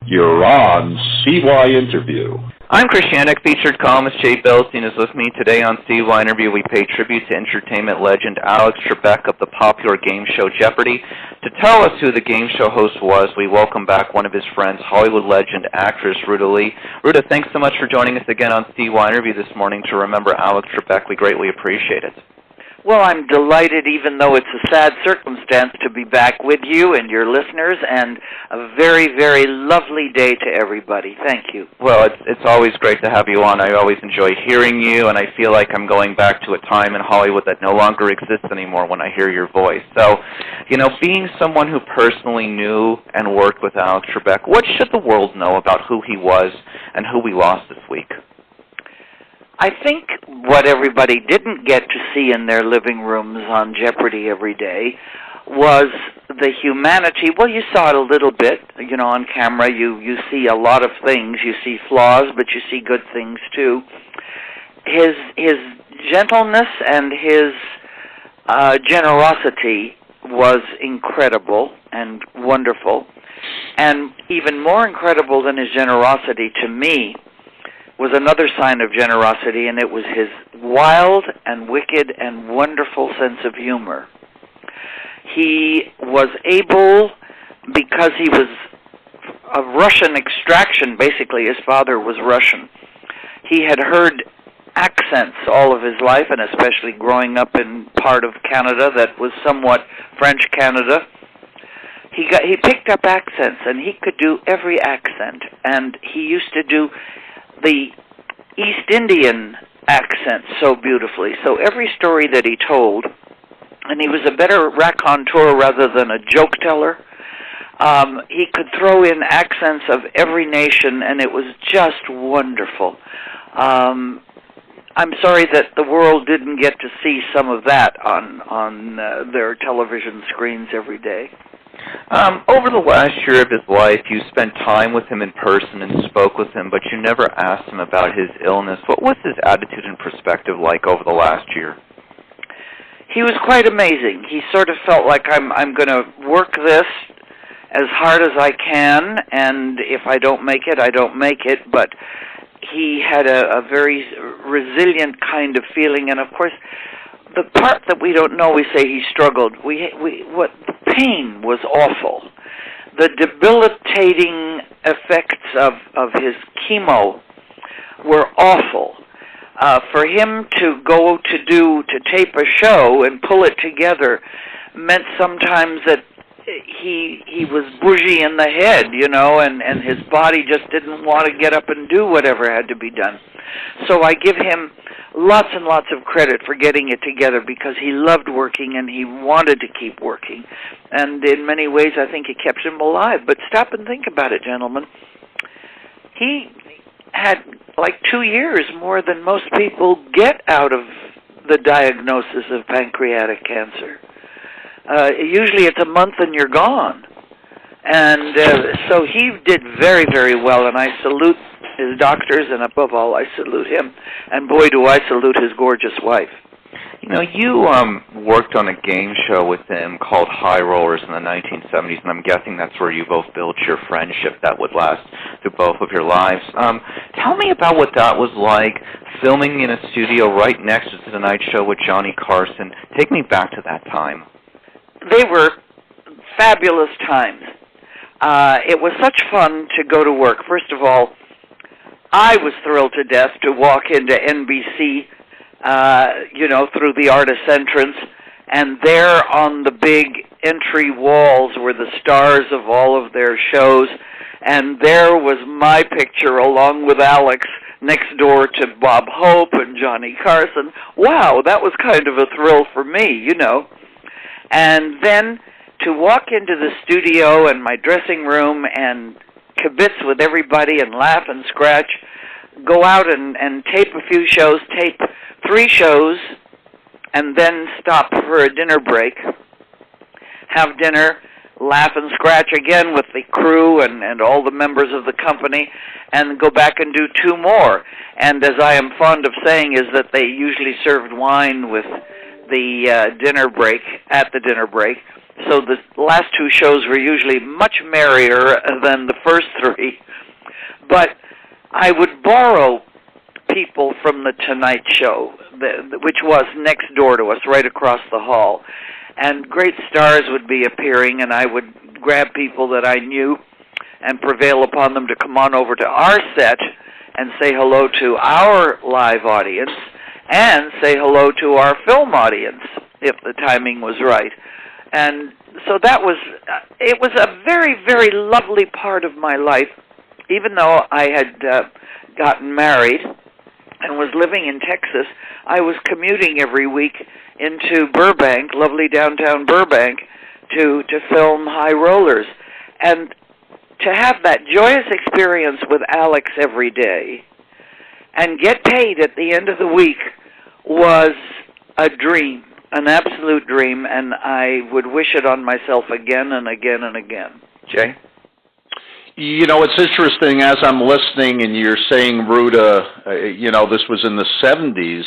You're on CYInterview. I'm Christianic. Featured columnist Jay Belstein is with me today on CYInterview. We pay tribute to entertainment legend Alex Trebek of the popular game show Jeopardy! To tell us who the game show host was, we welcome back one of his friends, Hollywood legend actress Ruta Lee. Ruta, thanks so much for joining us again on CYInterview this morning to remember Alex Trebek. We greatly appreciate it. Well, I'm delighted, even though it's a sad circumstance, to be back with you and your listeners, and a very, very lovely day to everybody. Thank you. Well, it's always great to have you on. I always enjoy hearing you, and I feel like I'm going back to a time in Hollywood that no longer exists anymore when I hear your voice. So, being someone who personally knew and worked with Alex Trebek, what should the world know about who he was and who we lost this week? I think what everybody didn't get to see in their living rooms on Jeopardy! Every day was the humanity. Well, you saw it a little bit, on camera. You see a lot of things. You see flaws, but you see good things too. His gentleness and his generosity was incredible and wonderful. And even more incredible than his generosity to me was another sign of generosity, and it was his wild and wicked and wonderful sense of humor. He was able, because he was of Russian extraction, basically, his father was Russian. He had heard accents all of his life, and especially growing up in part of Canada that was somewhat French Canada. He picked up accents, and he could do every accent, and he used to do the East Indian accent so beautifully. So every story that he told, and he was a better raconteur rather than a joke teller, he could throw in accents of every nation, and it was just wonderful. I'm sorry that the world didn't get to see some of that on their television screens every day. Over the last year of his life, you spent time with him in person and spoke with him, but you never asked him about his illness. What was his attitude and perspective like over the last year? He was quite amazing. He sort of felt like I'm going to work this as hard as I can, and if I don't make it, I don't make it. But he had a very resilient kind of feeling, and of course, the part that we don't know, we say he struggled. What the pain was awful. The debilitating effects of his chemo were awful. For him to go to tape a show and pull it together meant sometimes that he was bougie in the head, and his body just didn't want to get up and do whatever had to be done. So I give him lots and lots of credit for getting it together, because he loved working and he wanted to keep working. And in many ways, I think it kept him alive. But stop and think about it, gentlemen. He had like 2 years more than most people get out of the diagnosis of pancreatic cancer. Usually it's a month and you're gone. And so he did very, very well, and I salute his doctors, and above all, I salute him. And boy, do I salute his gorgeous wife. You worked on a game show with him called High Rollers in the 1970s, and I'm guessing that's where you both built your friendship that would last through both of your lives. Tell me about what that was like, filming in a studio right next to The Tonight Show with Johnny Carson. Take me back to that time. They were fabulous times. It was such fun to go to work. First of all, I was thrilled to death to walk into NBC, through the artist entrance, and there on the big entry walls were the stars of all of their shows, and there was my picture along with Alex next door to Bob Hope and Johnny Carson. Wow, that was kind of a thrill for me, And then to walk into the studio and my dressing room and kibitz with everybody and laugh and scratch, go out and tape a few shows, tape 3 shows, and then stop for a dinner break, have dinner, laugh and scratch again with the crew and all the members of the company, and go back and do 2 more. And as I am fond of saying, is that they usually served wine with the dinner break, at the dinner break, so the last two shows were usually much merrier than the first three. But I would borrow people from the Tonight Show, which was next door to us, right across the hall. And great stars would be appearing, and I would grab people that I knew and prevail upon them to come on over to our set and say hello to our live audience and say hello to our film audience, if the timing was right. And so that was, it was a very, very lovely part of my life, even though I had gotten married and was living in Texas. I was commuting every week into Burbank, lovely downtown Burbank, to film High Rollers. And to have that joyous experience with Alex every day and get paid at the end of the week was a dream, an absolute dream, and I would wish it on myself again and again and again. Jay? You know, it's interesting, as I'm listening and you're saying, Ruta, you know, this was in the 70s,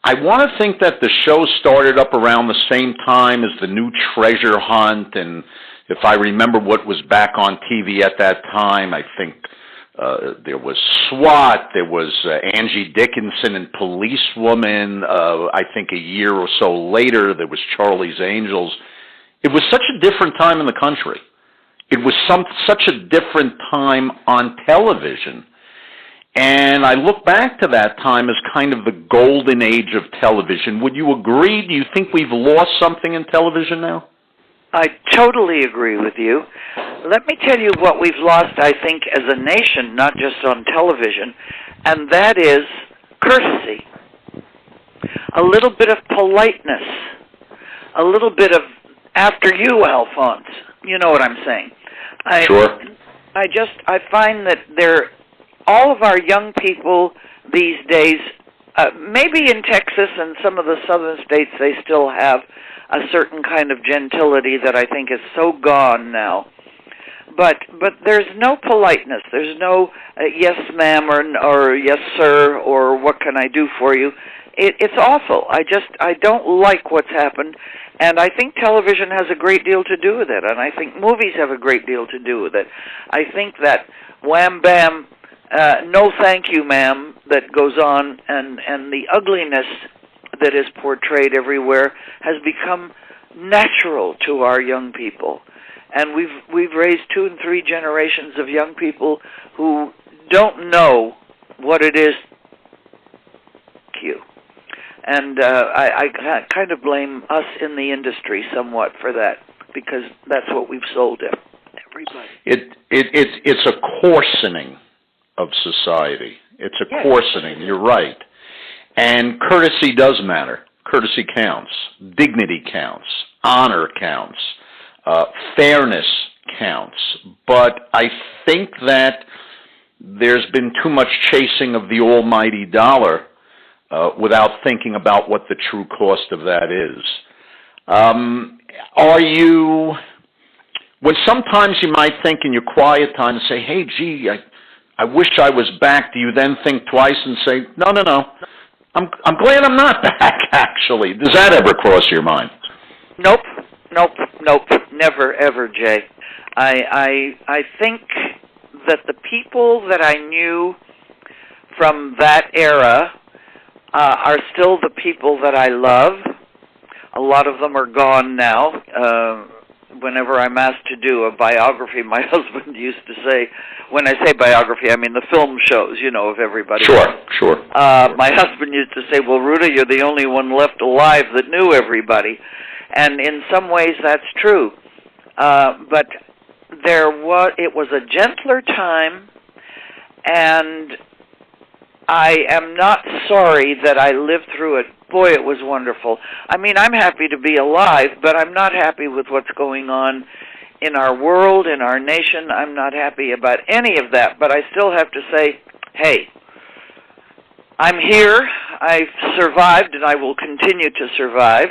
I want to think that the show started up around the same time as the new Treasure Hunt, and if I remember what was back on TV at that time, I think there was SWAT, there was Angie Dickinson and Policewoman. I think a year or so later, there was Charlie's Angels. It was such a different time in the country. It was such a different time on television. And I look back to that time as kind of the golden age of television. Would you agree? Do you think we've lost something in television now? I totally agree with you. Let me tell you what we've lost, I think, as a nation, not just on television, and that is courtesy. A little bit of politeness. A little bit of, after you, Alphonse. You know what I'm saying. Sure. I find that all of our young people these days, maybe in Texas and some of the southern states, they still have a certain kind of gentility that I think is so gone now. But there's no politeness. There's no yes, ma'am, or yes, sir, or what can I do for you. It's awful. I don't like what's happened, and I think television has a great deal to do with it, and I think movies have a great deal to do with it. I think that wham bam, no thank you, ma'am, that goes on, and the ugliness that is portrayed everywhere has become natural to our young people. And we've raised 2 and 3 generations of young people who don't know what it is. And I kind of blame us in the industry somewhat for that, because that's what we've sold to everybody. It's a coarsening of society. It's a coarsening. You're right. And courtesy does matter. Courtesy counts. Dignity counts. Honor counts. Fairness counts. But I think that there's been too much chasing of the almighty dollar without thinking about what the true cost of that is. When sometimes you might think in your quiet time and say, hey, gee, I wish I was back, do you then think twice and say, no, I'm glad I'm not back, actually? Does that ever cross your mind? Nope, never, ever, Jay. I think that the people that I knew from that era are still the people that I love. A lot of them are gone now. Whenever I'm asked to do a biography, my husband used to say, when I say biography, I mean the film shows, of everybody. Sure. My husband used to say, well, Ruta, you're the only one left alive that knew everybody. And in some ways that's true. But it was a gentler time, and I am not sorry that I lived through it. Boy, it was wonderful. I mean, I'm happy to be alive, but I'm not happy with what's going on in our world, in our nation. I'm not happy about any of that, but I still have to say, hey, I'm here, I've survived, and I will continue to survive,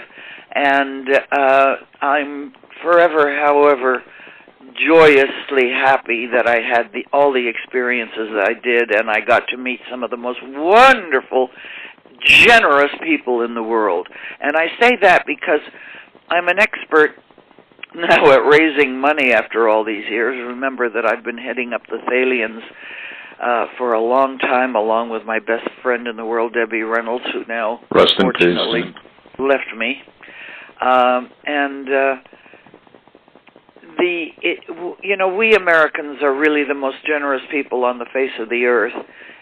and I'm forever, however, joyously happy that I had all the experiences that I did, and I got to meet some of the most wonderful, generous people in the world. And I say that because I'm an expert now at raising money after all these years. Remember that I've been heading up the Thalians for a long time, along with my best friend in the world, Debbie Reynolds, who now Rest in unfortunately peace. left me. We Americans are really the most generous people on the face of the earth,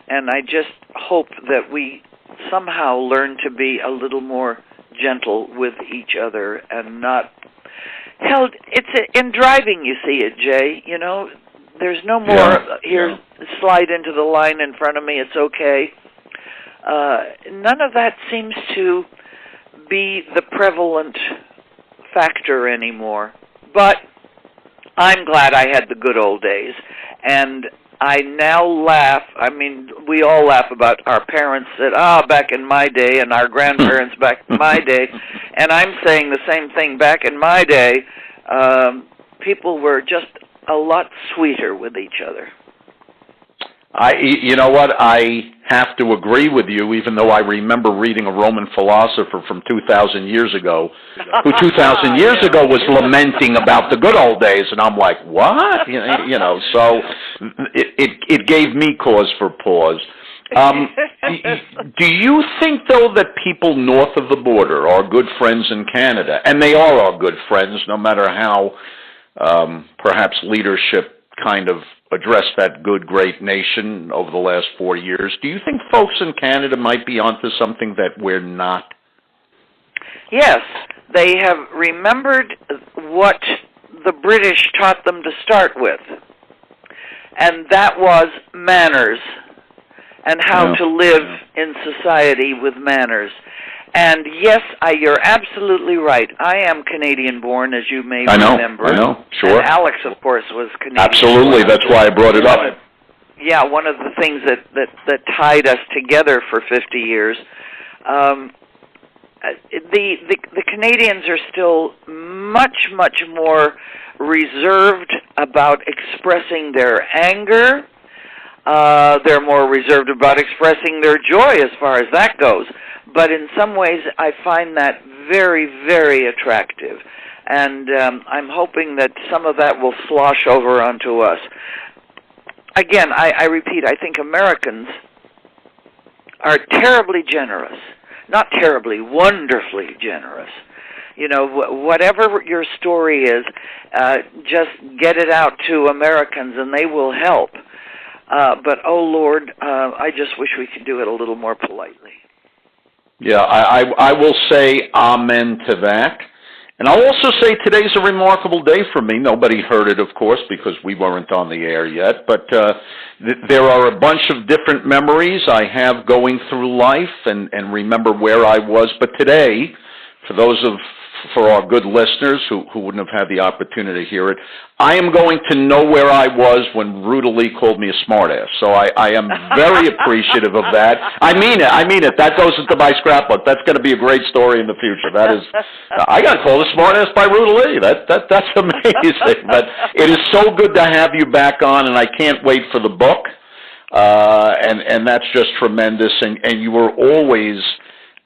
and I just hope that we somehow learn to be a little more gentle with each other and not held. It's in driving, you see it, Jay. You know, there's no more slide into the line in front of me. It's okay. None of that seems to be the prevalent factor anymore. But I'm glad I had the good old days, and I now laugh. I mean, we all laugh about our parents said, back in my day, and our grandparents back in my day, and I'm saying the same thing. Back in my day, people were just a lot sweeter with each other. You know what? I have to agree with you, even though I remember reading a Roman philosopher from 2,000 years ago, who 2,000 years ago was lamenting about the good old days, and I'm like, what? You know, so it gave me cause for pause. Do you think, though, that people north of the border are good friends in Canada, and they are our good friends, no matter how perhaps leadership kind of addressed that good, great nation over the last 4 years? Do you think folks in Canada might be onto something that we're not? Yes, they have remembered what the British taught them to start with, and that was manners and how to live in society with manners. And yes, you're absolutely right. I am Canadian-born, as you may remember. I know, sure. And Alex, of course, was Canadian. Absolutely, that's why I brought it up. Yeah, one of the things that tied us together for 50 years. The Canadians are still much, much more reserved about expressing their anger. They're more reserved about expressing their joy as far as that goes. But in some ways, I find that very, very attractive. And I'm hoping that some of that will slosh over onto us. Again, I repeat, I think Americans are terribly generous. Not terribly, wonderfully generous. You know, whatever your story is, just get it out to Americans and they will help. But, oh, Lord, I just wish we could do it a little more politely. Yeah, I will say amen to that. And I'll also say today's a remarkable day for me. Nobody heard it, of course, because we weren't on the air yet. But there are a bunch of different memories I have going through life and remember where I was. But today, for our good listeners who wouldn't have had the opportunity to hear it, I am going to know where I was when Ruta Lee called me a smartass. So I am very appreciative of that. I mean it. That goes into my scrapbook. That's going to be a great story in the future. That is, I got called a smartass by Ruta Lee. That's amazing. But it is so good to have you back on, and I can't wait for the book. And that's just tremendous. And you were always,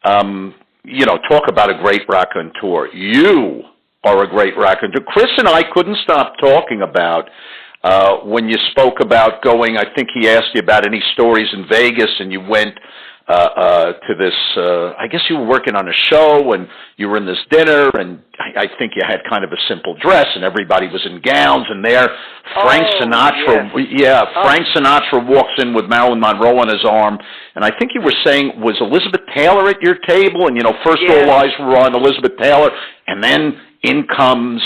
talk about a great raconteur. You are a great raconteur. Chris and I couldn't stop talking about when you spoke about going, I think he asked you about any stories in Vegas, and you went to this, I guess you were working on a show, and you were in this dinner, and I think you had kind of a simple dress, and everybody was in gowns, and there Frank Sinatra, Frank Sinatra walks in with Marilyn Monroe on his arm, and I think you were saying, was Elizabeth Taylor at your table? And, first all eyes were on Elizabeth Taylor, and then in comes,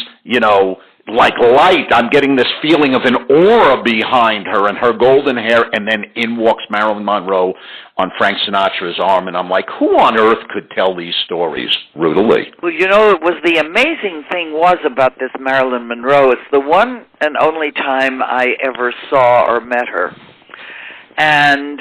like light. I'm getting this feeling of an aura behind her and her golden hair, and then in walks Marilyn Monroe on Frank Sinatra's arm, and I'm like, who on earth could tell these stories? Ruta Lee. Well, it was the amazing thing was about this Marilyn Monroe. It's the one and only time I ever saw or met her. And,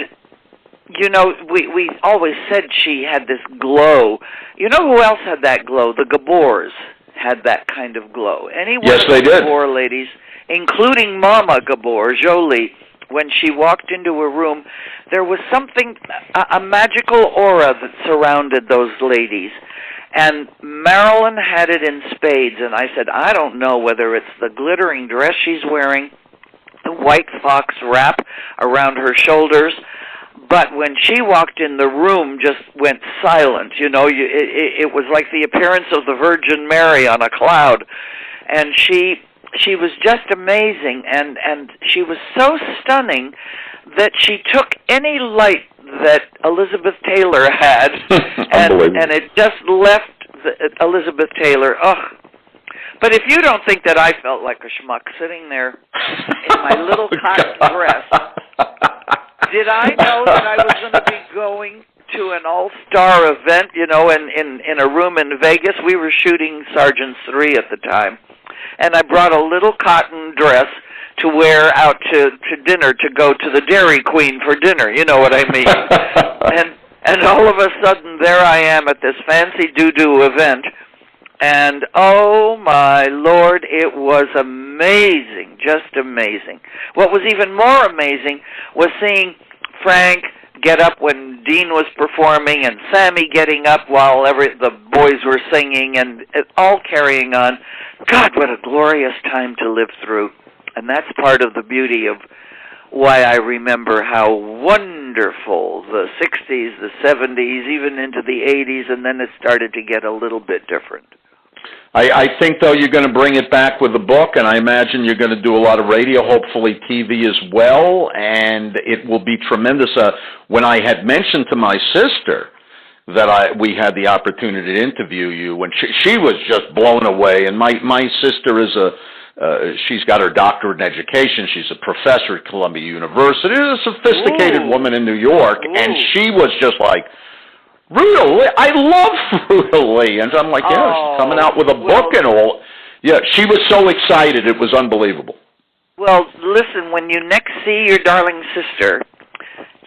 we always said she had this glow. You know who else had that glow? The Gabors had that kind of glow. Any one of the Gabor ladies, including Mama Gabor, Jolie, when she walked into a room, there was something, a magical aura that surrounded those ladies. And Marilyn had it in spades, and I said, I don't know whether it's the glittering dress she's wearing, the white fox wrap around her shoulders, but when she walked in, the room just went silent. You know, it was like the appearance of the Virgin Mary on a cloud. And she was just amazing, and she was so stunning that she took any light that Elizabeth Taylor had, and it just left Elizabeth Taylor. Ugh. But if you don't think that I felt like a schmuck sitting there in my little cotton dress, did I know that I was going to be going to an all-star event, you know, in a room in Vegas? We were shooting Sergeant's 3 at the time, and I brought a little cotton dress to wear out to dinner, to go to the Dairy Queen for dinner, you know what I mean? and all of a sudden, there I am at this fancy doo-doo event, and oh my Lord, it was amazing, just amazing. What was even more amazing was seeing Frank get up when Dean was performing, and Sammy getting up while the boys were singing, and it all carrying on. God, what a glorious time to live through. And that's part of the beauty of why I remember how wonderful the 60s, the 70s, even into the 80s, and then it started to get a little bit different. I think, though, you're going to bring it back with the book, and I imagine you're going to do a lot of radio, hopefully TV as well, and it will be tremendous. When I had mentioned to my sister that we had the opportunity to interview you, when she was just blown away, and my sister is she's got her doctorate in education. She's a professor at Columbia University. She's a sophisticated woman in New York, and she was just like, Ruta Lee, I love Ruta Lee. And I'm like, yeah, she's coming out with a book and all. Yeah, she was so excited. It was unbelievable. Well, listen, when you next see your darling sister,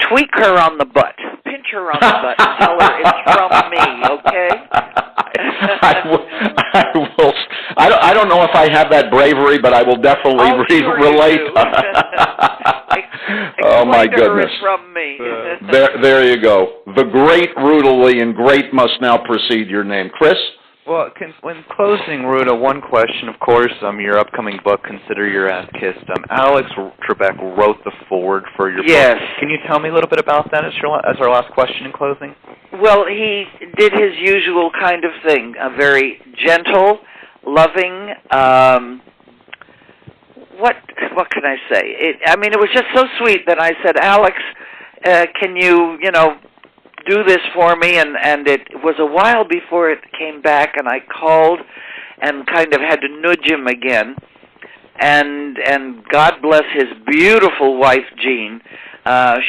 tweak her on the butt. Pinch her on the butt and tell her it's from me, okay? I will. I don't know if I have that bravery, but I will definitely relate. Oh, my goodness. From me. There you go. The great Ruta Lee, and great must now precede your name. Chris? Well, when closing, Ruta, one question, of course, your upcoming book, Consider Your Ass Kissed. Alex Trebek wrote the foreword for your book. Can you tell me a little bit about that as our last question in closing? Well, he did his usual kind of thing, very gentle, loving, what can I say? It was just so sweet that I said, Alex, can you do this for me? And it was a while before it came back, and I called and kind of had to nudge him again. And God bless his beautiful wife, Jean.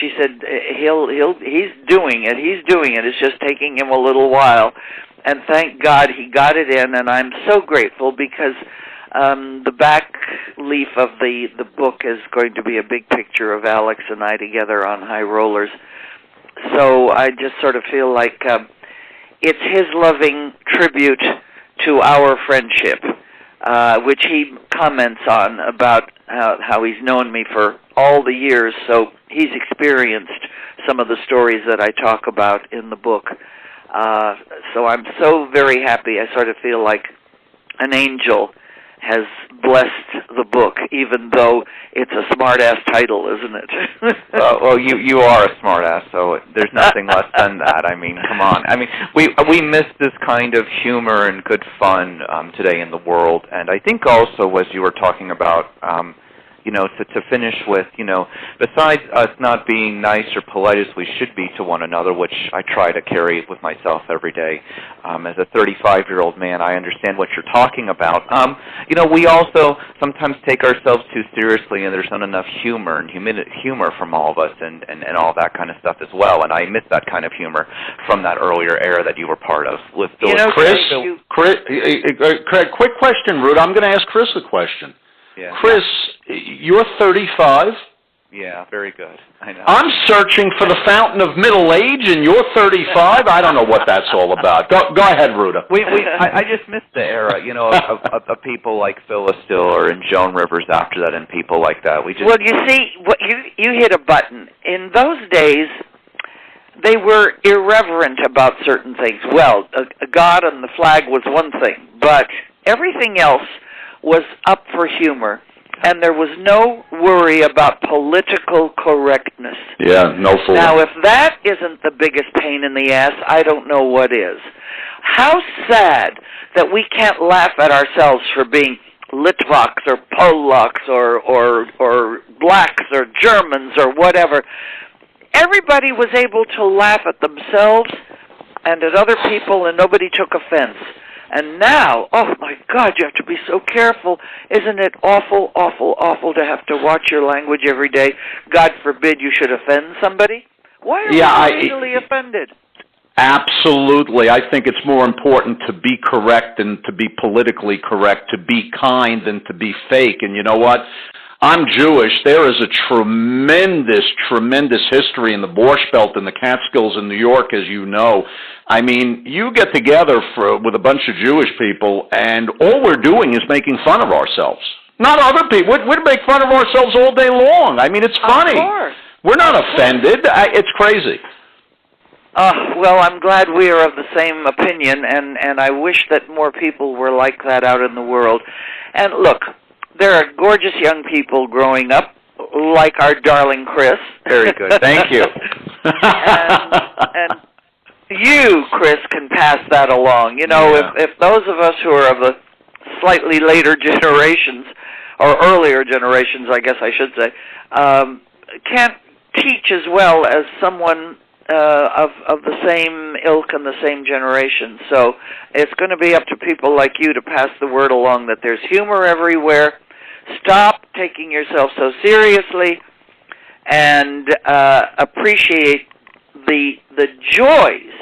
She said he's doing it. It's just taking him a little while. And thank God he got it in, and I'm so grateful because the back leaf of the book is going to be a big picture of Alex and I together on high rollers. So I just sort of feel like it's his loving tribute to our friendship, which he comments on about how he's known me for all the years, so he's experienced some of the stories that I talk about in the book. So I'm so very happy. I sort of feel like an angel has blessed the book, even though it's a smart-ass title, isn't it? Well, you are a smart-ass, so there's nothing less than that. I mean, come on. I mean, we miss this kind of humor and good fun today in the world, and I think also, as you were talking about, to finish with, besides us not being nice or polite as we should be to one another, which I try to carry with myself every day, as a 35-year-old man, I understand what you're talking about. We also sometimes take ourselves too seriously, and there's not enough humor and humor from all of us and all that kind of stuff as well, and I miss that kind of humor from that earlier era that you were part of. Chris, quick question, Ruta. I'm going to ask Chris a question. Yeah. Chris, you're 35. Yeah, very good. I know. I'm searching for the fountain of middle age, and you're 35. I don't know what that's all about. Go ahead, Ruta. I just missed the era, of people like Phyllis Diller and Joan Rivers after that, and people like that. Well, you see, you hit a button. In those days, they were irreverent about certain things. Well, a god and the flag was one thing, but everything else was up for humor, and there was no worry about political correctness. Yeah, no fool. Now, if that isn't the biggest pain in the ass, I don't know what is. How sad that we can't laugh at ourselves for being Litvaks or Polacks or blacks or Germans or whatever. Everybody was able to laugh at themselves and at other people, and nobody took offense. And now, oh my God, you have to be so careful. Isn't it awful, awful, awful to have to watch your language every day? God forbid you should offend somebody. Why are we easily offended? Absolutely. I think it's more important to be correct and to be politically correct, to be kind than to be fake. And you know what? I'm Jewish. There is a tremendous, tremendous history in the Borscht Belt and the Catskills in New York, as you know. I mean, you get together with a bunch of Jewish people, and all we're doing is making fun of ourselves. Not other people. We'd make fun of ourselves all day long. I mean, it's funny. Of course. We're not offended. It's crazy. Well, I'm glad we are of the same opinion, and I wish that more people were like that out in the world. And look, there are gorgeous young people growing up, like our darling Chris. Very good. Thank you. and you, Chris, can pass that along. You know, if those of us who are of the slightly later generations, or earlier generations, I guess I should say, can't teach as well as someone of the same ilk and the same generation. So it's going to be up to people like you to pass the word along that there's humor everywhere. Stop taking yourself so seriously, and appreciate the joys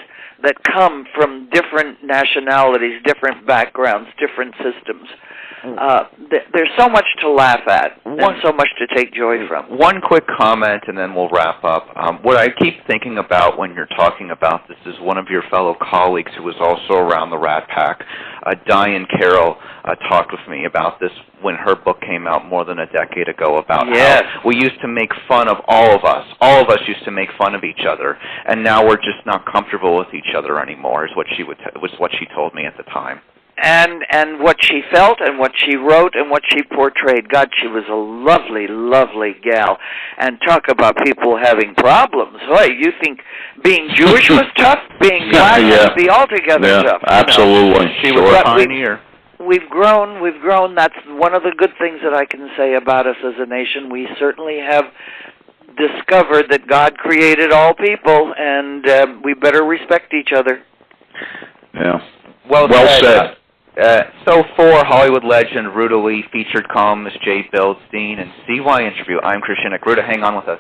that come from different nationalities, different backgrounds, different systems. There's so much to laugh at and so much to take joy from. One quick comment, and then we'll wrap up. What I keep thinking about when you're talking about this is one of your fellow colleagues who was also around the Rat Pack, Diane Carroll, talked with me about this when her book came out more than a decade ago about how we used to make fun of all of us. All of us used to make fun of each other, and now we're just not comfortable with each other anymore, is what she told me at the time. And what she felt and what she wrote and what she portrayed. God, she was a lovely, lovely gal. And talk about people having problems. Boy, you think being Jewish was tough? Being black would be altogether tough. Absolutely. You know? She was a pioneer. We've grown. That's one of the good things that I can say about us as a nation. We certainly have discovered that God created all people, and we better respect each other. Yeah. Well said. So for Hollywood legend Ruta Lee, featured columnist Jay Bildstein, and CYInterview, I'm Christian Ruta. Hang on with us.